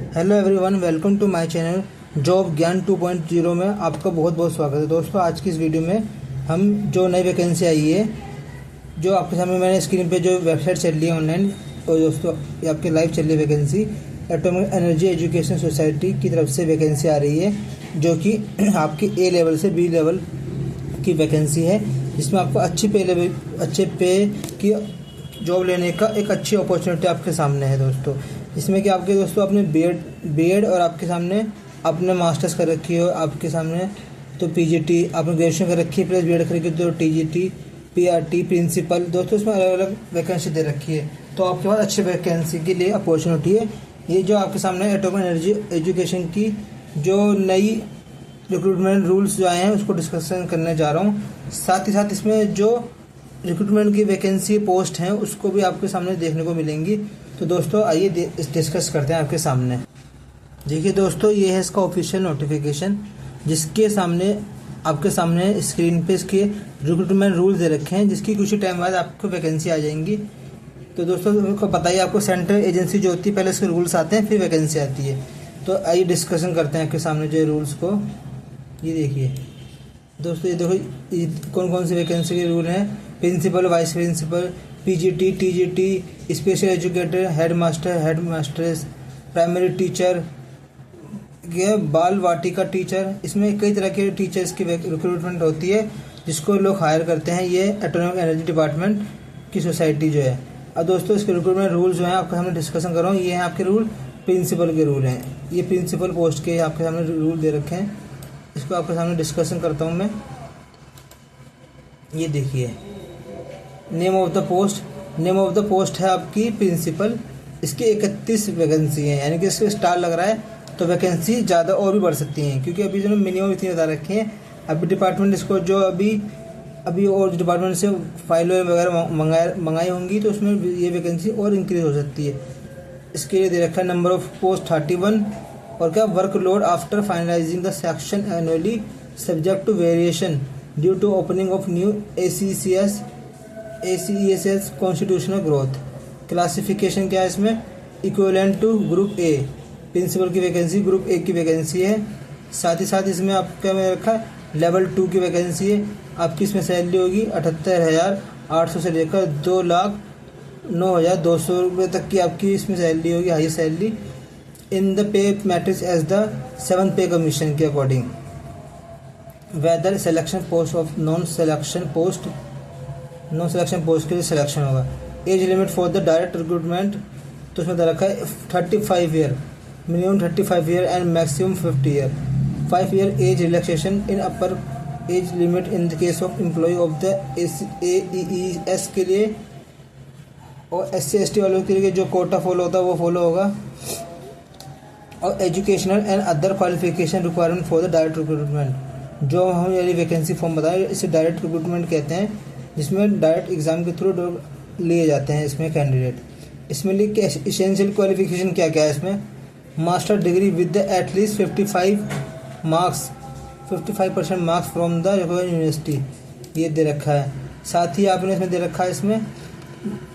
Hello everyone, welcome to my channel job Gyan 2.0 में आपका बहुत बहुत स्वागत है। दोस्तों, आज की इस वीडियो में हम जो नई वैकेंसी आई है, जो आपके सामने मैंने स्क्रीन पे जो वेबसाइट चल रही है ऑनलाइन, और दोस्तों ये आपकी लाइव चल रही है vacancy. Atomic energy education society की तरफ से वैकेंसी आ रही है, जो कि आपकी ए लेवल से बी लेवल की वैकेंसी है, जिसमें आपको अच्छे पे की जॉब लेने का एक अच्छी अपॉर्चुनिटी आपके सामने है। दोस्तों, इसमें कि आपके दोस्तों अपने बीएड और आपके सामने आपने मास्टर्स कर रखी हो, आपके सामने तो पीजीटी आपने ग्रेजुएशन कर रखी है प्लस बीएड कर रखी है, तो टीजीटी पीआरटी प्रिंसिपल, दोस्तों इसमें अलग अलग वैकेंसी दे रखी है। तो आपके पास अच्छी वैकेंसी के लिए अपॉर्चुनिटी है। ये जो आपके सामने एटॉमिक एनर्जी एजुकेशन की जो नई रिक्रूटमेंट रूल्स जो आए हैं उसको डिस्कशन करने जा रहा हूँ। साथ ही साथ इसमें जो रिक्रूटमेंट की वैकेंसी पोस्ट हैं उसको भी आपके सामने देखने को मिलेंगी। तो दोस्तों आइए डिस्कस करते हैं आपके सामने। देखिए दोस्तों, ये है इसका ऑफिशियल नोटिफिकेशन, जिसके सामने आपके सामने स्क्रीन पे इसके रिक्रूटमेंट रूल्स दे रखे हैं, जिसकी कुछ टाइम बाद आपको वैकेंसी आ जाएंगी। तो दोस्तों आपको पता ही, आपको सेंट्रल एजेंसी जो होती है पहले इसके रूल्स आते हैं फिर वैकेंसी आती है। तो आइए डिस्कशन करते हैं आपके सामने जो रूल्स को। ये देखिए दोस्तों, ये देखो कौन कौन सी वैकेंसी के रूल हैं। Principal, vice principal, PGT, TGT, special educator, head master, head masters, primary teacher, Bal Vatika teacher. इसमें कई तरह के टीचर्स की रिक्रूटमेंट होती है, जिसको लोग हायर करते हैं। ये एटॉमिक एनर्जी डिपार्टमेंट की सोसाइटी जो है। अब दोस्तों इसके रिक्रूटमेंट रूल जो हैं आपके सामने डिस्कशन कर रहा हूँ। ये हैं आपके रूल, प्रिंसिपल के रूल हैं। ये प्रिंसिपल पोस्ट के आपके सामने रूल दे रखे हैं, इसको आपके सामने डिस्कशन करता हूँ मैं। ये देखिए, नेम ऑफ द पोस्ट है आपकी प्रिंसिपल। इसकी 31 वैकेंसी है, यानी कि इसके स्टार लग रहा है तो वैकेंसी ज़्यादा और भी बढ़ सकती हैं, क्योंकि अभी जो मिनिमम इतनी बता रखे हैं। अभी डिपार्टमेंट इसको जो अभी और डिपार्टमेंट से फाइलें वगैरह मंगाई होंगी, तो उसमें ये वैकेंसी और इंक्रीज हो सकती है। इसके लिए दे रखा है नंबर ऑफ पोस्ट 31, और क्या workload after finalizing the section annually subject to variation due to opening of new ACESS constitutional growth. Classification क्या है इसमें, equivalent to group A. Principal की वैकेंसी ग्रुप ए की वैकेंसी है। साथ ही साथ इसमें आपका में रखा है लेवल 2 की वैकेंसी है। आपकी इसमें सैलरी होगी 78,800 से लेकर 2,09,200 रुपये तक की आपकी इसमें सैलरी होगी, high salary in the pay matrix as the 7th pay commission के according. Whether selection post of non selection post के लिए सिलेक्शन होगा। Age limit for the direct recruitment, तो उसमें रखा है 35 year, minimum 35 year and maximum 50 year. 5 year age relaxation in upper age limit in the case of employ of the AES के लिए, और SC/ST वालों के लिए जो कोटा फॉलो होता है वो फॉलो होगा। और educational and other qualification requirement for the direct recruitment, जो हम यानी वैकेंसी फॉर्म बताएं, इसे डायरेक्ट रिक्रूटमेंट कहते हैं, जिसमें डायरेक्ट एग्जाम के थ्रू लिए जाते हैं इसमें कैंडिडेट। इसमें लिख एसेंशियल क्वालिफिकेशन क्या क्या है इसमें, master degree with the at least 55% marks from the university, ये दे रखा है। साथ ही आपने इसमें दे रखा है इसमें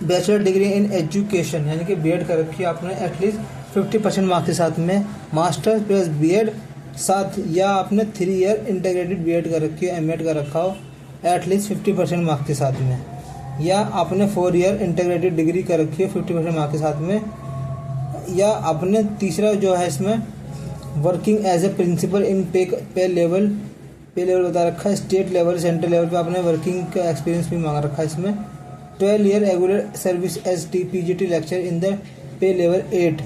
बैचलर डिग्री इन एजुकेशन, यानी कि बीएड कर रखी है आपने एटलीस्ट 50% मार्क्स के साथ में, मास्टर प्लस बीएड साथ, या आपने 3 ईयर इंटीग्रेटेड बीएड कर रखी है, एमएड कर रखा हो एटलीस्ट 50% मार्क्स के साथ में, या आपने 4 ईयर इंटीग्रेटेड डिग्री कर रखी है 50% मार्क्स के साथ में, या आपने तीसरा जो है इसमें वर्किंग एज ए प्रिंसिपल इन पे लेवल बता रखा है, स्टेट लेवल सेंट्रल लेवल पे आपने वर्किंग का एक्सपीरियंस भी मांग रखा है इसमें। 12 year regular service as PGT lecture in the pay level 8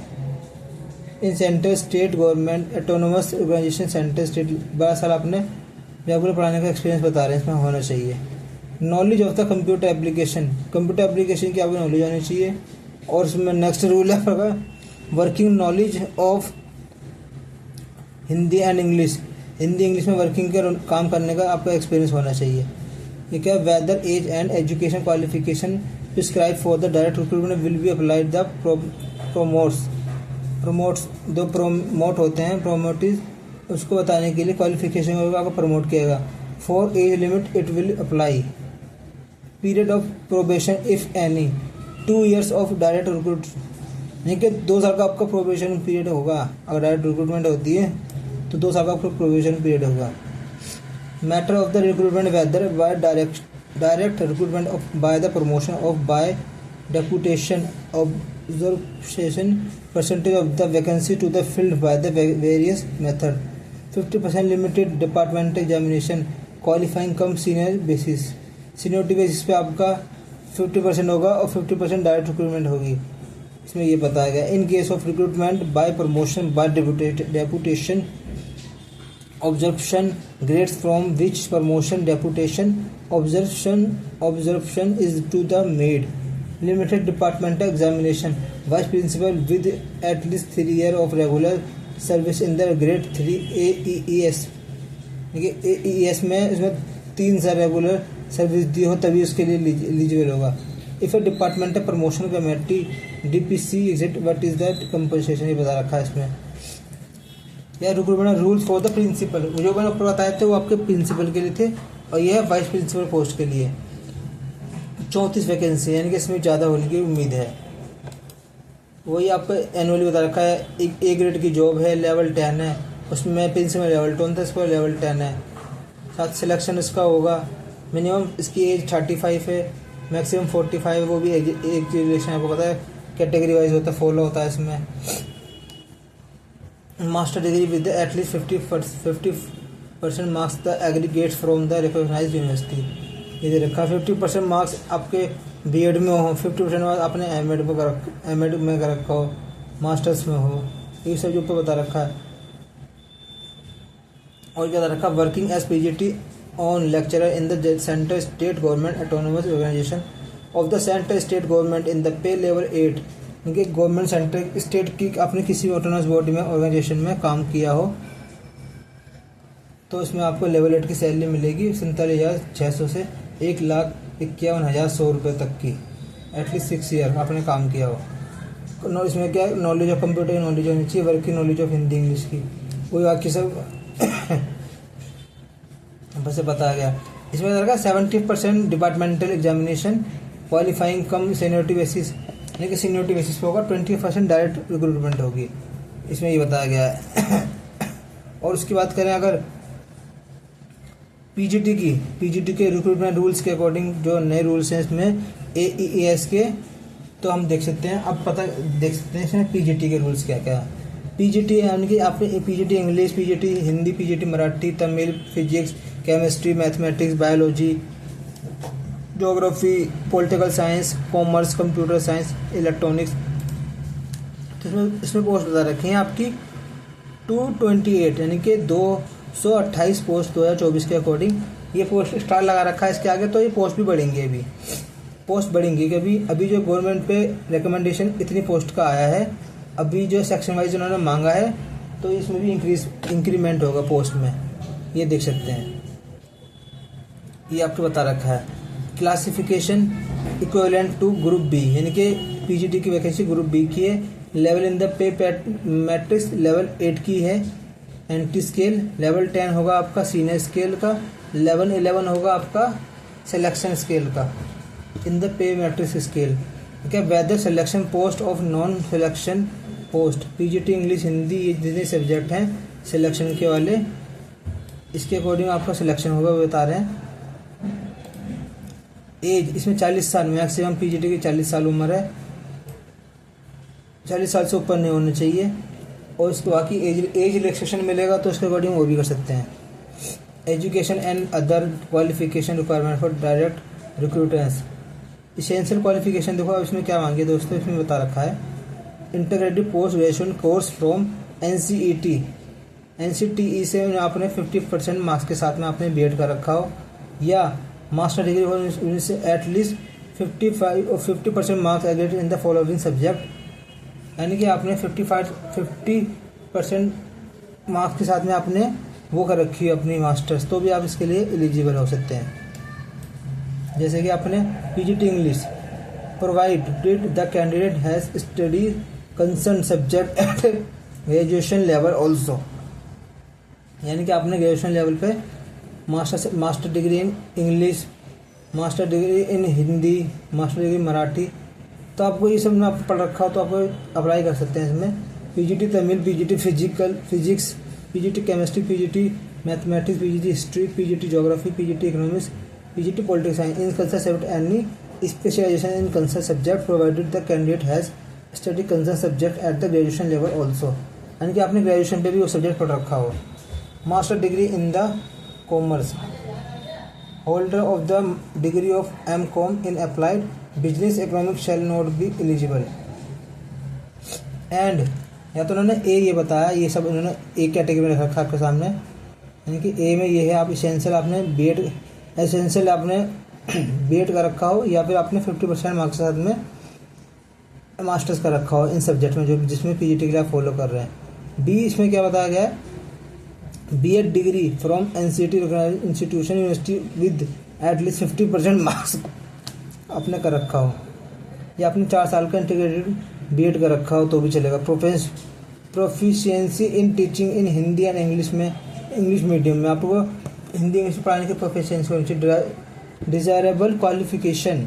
in central state government autonomous organization central state, 12 साल आपने रेगुलर पढ़ाने का एक्सपीरियंस बता रहे हैं इसमें होना चाहिए। Knowledge of the computer application की आपको नॉलेज होनी चाहिए। और इसमें नेक्स्ट रूल है working knowledge of Hindi and English, Hindi English में वर्किंग का काम करने का आपका एक्सपीरियंस होना चाहिए। ये क्या, whether age and education qualification prescribe for the direct recruitment will be applied the जो प्रोमोट होते हैं, प्रोमोटिव, उसको बताने के लिए क्वालिफिकेशन आपको प्रमोट किएगा। For age limit it will apply, period of probation if any, 2 years of direct यानी कि 2 साल का आपका प्रोबेशन पीरियड होगा। अगर डायरेक्ट रिक्रूटमेंट होती है तो 2 साल का आपका प्रोबेशन पीरियड होगा। Matter of the recruitment whether by direct recruitment of by the promotion of by deputation observation percentage of the vacancy to the field by the various method 50% limited department examination qualifying cum senior basis. Seniority basis पे आपका 50% होगा और 50% direct recruitment होगी। इसमें ये बताया गया in case of recruitment by promotion by deputation observation grades from which promotion deputation observation is to the made limited departmental examination vice principal with at least 3 year of regular service in the grade 3 AEES। देखिए AEES में इसमें 3 साल regular service दी हो तभी उसके लिए eligible होगा। If a departmental promotion committee DPC exit what is the compensation, ये बता रखा है इसमें। या recruitment rules for the principal, जो मैंने ऊपर बताए थे वो आपके प्रिंसिपल के लिए थे और यह है वाइस प्रिंसिपल पोस्ट के लिए। 34 वैकेंसी यानी कि इसमें ज़्यादा होने की उम्मीद है। वही आपको एनुअली बता रखा है। एक A ग्रेड की जॉब है, लेवल 10 है, उसमें प्रिंसिपल लेवल 2 था, इसका लेवल 10 है। साथ सिलेक्शन इसका होगा, मिनिमम इसकी एज 35 है, मैक्सिमम 45 है। वो भी एक रिलेशन आपको पता है कैटेगरी वाइज होता है, फॉलो होता है इसमें। Master degree with at least 50% marks the aggregate from the recognised university, ये दे रखा है। 50% मार्क्स आपके B.Ed में हो, 50% मार्क्स आपने M.Ed में कर रखा हो, मास्टर्स में हो, ये सब जो ऊपर बता रखा है। और क्या बता रखा, working as PGT on lecturer in the centre state government autonomous organisation of the centre state government in the pay level 8, इनके गवर्नमेंट सेंटर स्टेट की आपने किसी भी ऑटोनोमस बॉडी में ऑर्गेनाइजेशन में काम किया हो तो इसमें आपको लेवल 8 की सैलरी मिलेगी 47,600 से 1,51,100 रुपये तक की, एटलीस्ट 6 ईयर आपने काम किया हो। इसमें क्या नॉलेज ऑफ कंप्यूटर नॉलेज होनी चाहिए, working knowledge of Hindi English की, वही बाकी सब बस बताया गया। इसमें रहेगा 70% डिपार्टमेंटल एग्जामिनेशन क्वालिफाइंग कम सीनियरिटी बेसिस, यानी कि सीनियरिटी बेसिस पे होगा। 20% डायरेक्ट रिक्रूटमेंट होगी, इसमें ये बताया गया है। और उसकी बात करें अगर पीजीटी के रिक्रूटमेंट रूल्स के अकॉर्डिंग जो नए रूल्स हैं इसमें AEES के, तो हम देख सकते हैं। अब देख सकते हैं इसमें पीजीटी के रूल्स क्या क्या है। पीजीटी यानी कि आपने PGT English, PGT Hindi, PGT Marathi, Tamil, physics, chemistry, mathematics, biology, geography, political science, commerce, computer science, electronics. तो इसमें पोस्ट बता रखी हैं आपकी 228 यानी कि 228 पोस्ट 2024 के अकॉर्डिंग ये पोस्ट स्टार लगा रखा है इसके आगे। तो ये पोस्ट भी बढ़ेंगी, अभी पोस्ट बढ़ेंगी क्योंकि अभी जो गवर्नमेंट पे रिकमेंडेशन इतनी पोस्ट का आया है, अभी जो सेक्शन वाइज उन्होंने मांगा है तो इसमें भी इंक्रीमेंट होगा पोस्ट में, ये देख सकते हैं। ये आपको बता रखा है। Classification equivalent to group B, यानी कि पीजीटी की वैकेंसी ग्रुप बी की है। Level in the pay matrix level 8 की है। एंटी स्केल लेवल 10 होगा आपका सीनियर स्केल का, लेवल 11 होगा आपका सिलेक्शन स्केल का in the pay matrix scale. ठीक है, whether selection post of non selection post, PGT English Hindi ये जितने सब्जेक्ट हैं सिलेक्शन के वाले, इसके अकॉर्डिंग आपका सिलेक्शन होगा, वो बता रहे हैं। एज इसमें 40 साल मैक्सिमम पीजीटी की 40 साल उम्र है, 40 साल से ऊपर नहीं होना चाहिए। और इसके बाकी एज रिलैक्सेशन मिलेगा तो उसके अकॉर्डिंग वो भी कर सकते हैं। Education and other qualification requirement for direct recruiters. Essential qualification देखो अब इसमें क्या मांगी है दोस्तों, इसमें बता रखा है integrated post graduation course from NCTE से आपने 50% मार्क्स के साथ में आपने B.Ed कर रखा हो, या मास्टर डिग्री से at least 50% marks agreed in the following subject, यानी कि आपने 50% मार्क्स के साथ में आपने वो कर रखी है अपनी मास्टर्स, तो भी आप इसके लिए एलिजिबल हो सकते हैं। जैसे कि आपने PGT English provided the candidate has study concern subject eight graduation level also, यानी कि आपने ग्रेजुएशन लेवल पे master degree in English, master degree in Hindi, master degree Marathi, तो आपको ये सब ना पढ़ रखा हो तो आपको अप्लाई कर सकते हैं इसमें। PGT Tamil, PGT physics, PGT chemistry, PGT mathematics, PGT history, PGT geography, PGT economics, PGT politics science in concern subject any specialisation in concern subject provided the candidate has study concern subject at the graduation level also, यानी कि आपने graduation पे भी वो subject पढ़ रखा हो। Master degree in the commerce, holder of the degree of M.Com in applied business economics shall not be eligible. And या तो उन्होंने ए ये बताया, ये सब उन्होंने एक कैटेगरी में रख रखा आपके सामने, यानी कि ए में ये है आप इसेंशियल आपने एसेंशियल आपने बीएड का रखा हो या फिर आपने 50% मार्क्स के साथ में मास्टर्स का रखा हो इन सब्जेक्ट में जो जिसमें पीजीटी के लिए आप फॉलो कर रहे हैं। बी इसमें क्या बताया गया है, BEd degree from NCT institution university with at least 50% marks आपने कर रखा हो, या आपने 4 साल का इंटीग्रेटेड बीएड का रखा हो तो भी चलेगा। Proficiency in teaching in Hindi and English में, इंग्लिश मीडियम में आपको हिंदी इंग्लिश पढ़ाने की प्रोफिशिएंसी होनी चाहिए। Desirable qualification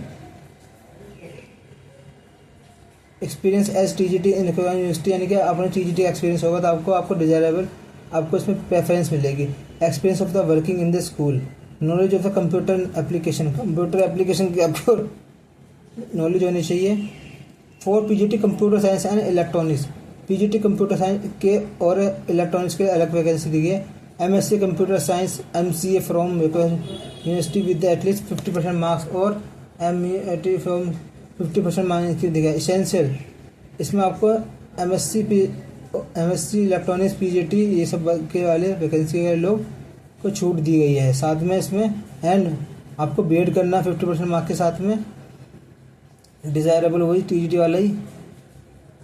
experience as TGT in university, यानी कि आपने टीजीटी एक्सपीरियंस होगा तो आपको डिजायरेबल आपको इसमें प्रेफरेंस मिलेगी। Experience of the working in the school, knowledge of the computer application की आपको नॉलेज होनी चाहिए। For PGT computer science and electronics, PGT computer science के और इलेक्ट्रॉनिक्स के अलग वैकेंसी दी है। MSc computer science MCA from university with at least 50% marks और एमईटी फ्रॉम 50% मार्क्स दी गई। इसेंशियल इसमें आपको एमएससी इलेक्ट्रॉनिक्स पीजीटी ये सब के वाले वैकेंसी के लोग को छूट दी गई है। साथ में इसमें एंड आपको बीएड करना 50% मार्क्स के साथ में। डिज़ायरेबल वही टीजीटी वाला ही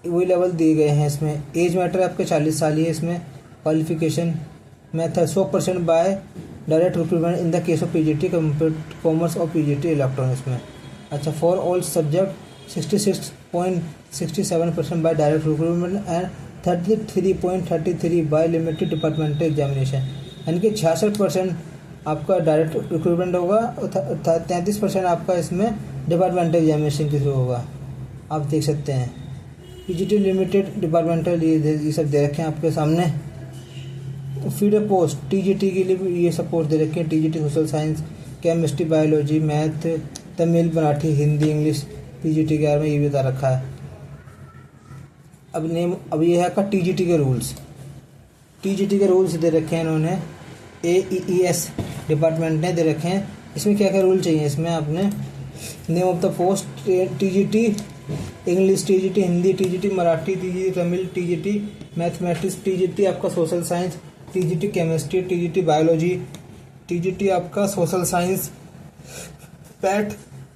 वही लेवल दिए गए हैं। इसमें एज मैटर आपके 40 साल ही है। इसमें qualification method 100% by direct recruitment in the case of PGT commerce और पीजीटी इलेक्ट्रॉनिक्स में। अच्छा, for all subject 66.67% by direct recruitment and 33.33 by limited departmental examination, यानी कि 66% आपका डायरेक्ट रिक्रूटमेंट होगा और 33% आपका इसमें डिपार्टमेंटल एग्जामिनेशन के थ्रू होगा। आप देख सकते हैं पीजीटी लिमिटेड डिपार्टमेंटल ये सब दे रखे हैं आपके सामने। फीडर पोस्ट टीजीटी के लिए भी ये सब पोस्ट दे रखे हैं। TGT social science, chemistry, biology, math, Tamil, Marathi, Hindi, English PGT के बारे में ये भी बता रखा है। अब ये है आपका टीजीटी के रूल्स। टीजीटी के रूल्स दे रखे हैं इन्होंने, AEES डिपार्टमेंट ने दे रखे हैं। इसमें क्या क्या रूल चाहिए, इसमें आपने name of the post TGT English, TGT Hindi, TGT Marathi, TGT Tamil, TGT mathematics, TGT आपका social science, TGT chemistry, TGT biology, TGT आपका social science, PET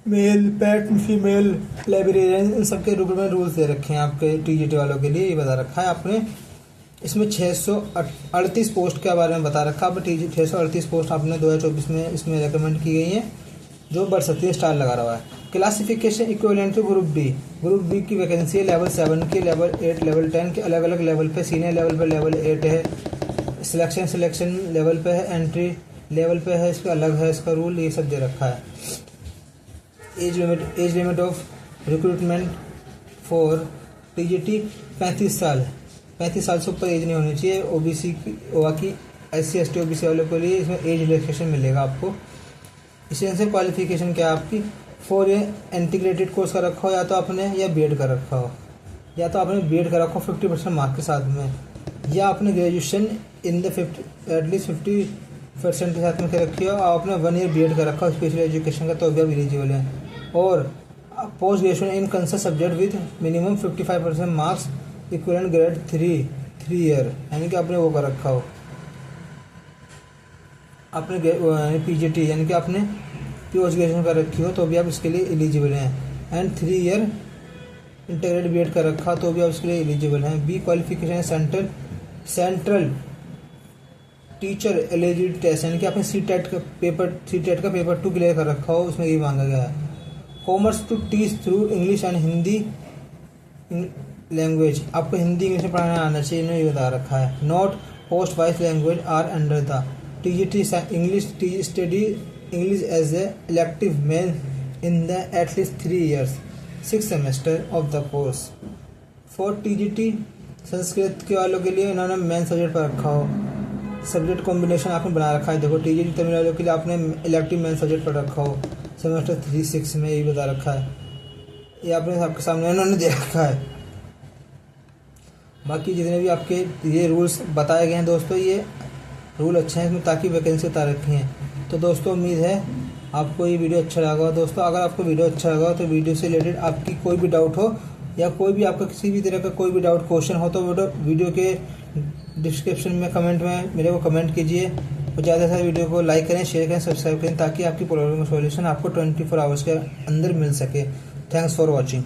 male, PET female, librarian, इन सबके रिक्रूटमेंट रूल्स दे रखे हैं आपके टीजीटी वालों के लिए। ये बता रखा है आपने। इसमें 638 पोस्ट के बारे में बता रखा है। अब 638 पोस्ट आपने 2024 में इसमें रिकमेंड की गई हैं जो बढ़ सकती है, स्टार लगा रहा है। Classification equivalent to group B की वैकेंसी है लेवल 7 की, लेवल 8, लेवल 10 के अलग अलग लेवल पे। सीनियर लेवल पे लेवल 8 है, सिलेक्शन लेवल पे है, एंट्री लेवल पे है, इसका अलग है इसका रूल, ये सब दे रखा है। Age limit of recruitment for TGT 35 साल से ऊपर एज नहीं होनी चाहिए। ओबीसी की SC ST OBC वालों के लिए इसमें एज रिलैक्सेशन मिलेगा आपको। इसेंशियल क्वालिफिकेशन क्या है आपकी, 4 ईयर इंटीग्रेटेड कोर्स का रखा हो या तो आपने, या बीएड का रखा हो, या तो आपने बीएड का रखा हो 50% मार्क्स के साथ में, या आपने ग्रेजुएशन इन द एटलीस्ट 50% के साथ में रखी हो, और आपने 1 ईयर बीएड का रखा हो स्पेशल एजुकेशन का, तो भी आप एलिजिबल हैं। और post graduation in concern subject with minimum 55% marks equivalent grade 3 year, यानी कि आपने वो कर रखा हो, आपने पीजीटी यानी कि आपने पोस्ट ग्रेजुएशन कर रखी हो तो भी आप इसके लिए एलिजिबल हैं। एंड 3 ईयर इंटीग्रेटेड बीएड कर रखा तो भी आप इसके लिए एलिजिबल हैं। B qualification central teacher eligibility test, यानी कि आपने CTET का पेपर 2 क्लियर कर रखा हो, उसमें ये मांगा गया है। Commerce to teach through English and Hindi language, आपको हिंदी इंग्लिश में पढ़ाना आना चाहिए, इन्होंने ये बता रखा है। Not post wise language are under the TGT English study English as a elective main in the at least 3 years, 6 semester of the course. For TGT Sanskrit के वालों के लिए इन्होंने मेन सब्जेक्ट पर रखा हो, सब्जेक्ट कॉम्बिनेशन आपने बना रखा है। देखो टीजीटी तमिल वालों के लिए आपने इलेक्टिव मेन सब्जेक्ट पर रखा हो सेमेस्टर 3-6 में, यही बता रखा है, ये आपने आपके सामने उन्होंने दे रखा है। बाकी जितने भी आपके ये रूल्स बताए गए हैं दोस्तों, ये रूल अच्छे हैं इसमें, ताकि वैकेंसी उतार रखी हैं। तो दोस्तों उम्मीद है आपको ये वीडियो अच्छा लगा होगा। दोस्तों अगर आपको वीडियो अच्छा लगा तो वीडियो से रिलेटेड आपकी कोई भी डाउट हो या कोई भी आपका किसी भी तरह का कोई भी डाउट क्वेश्चन हो तो वीडियो के डिस्क्रिप्शन में कमेंट में मेरे को कमेंट कीजिए। और ज़्यादा से ज़्यादा वीडियो को लाइक करें, शेयर करें, सब्सक्राइब करें, ताकि आपकी प्रॉब्लम का सॉल्यूशन आपको 24 आवर्स के अंदर मिल सके। Thanks for watching.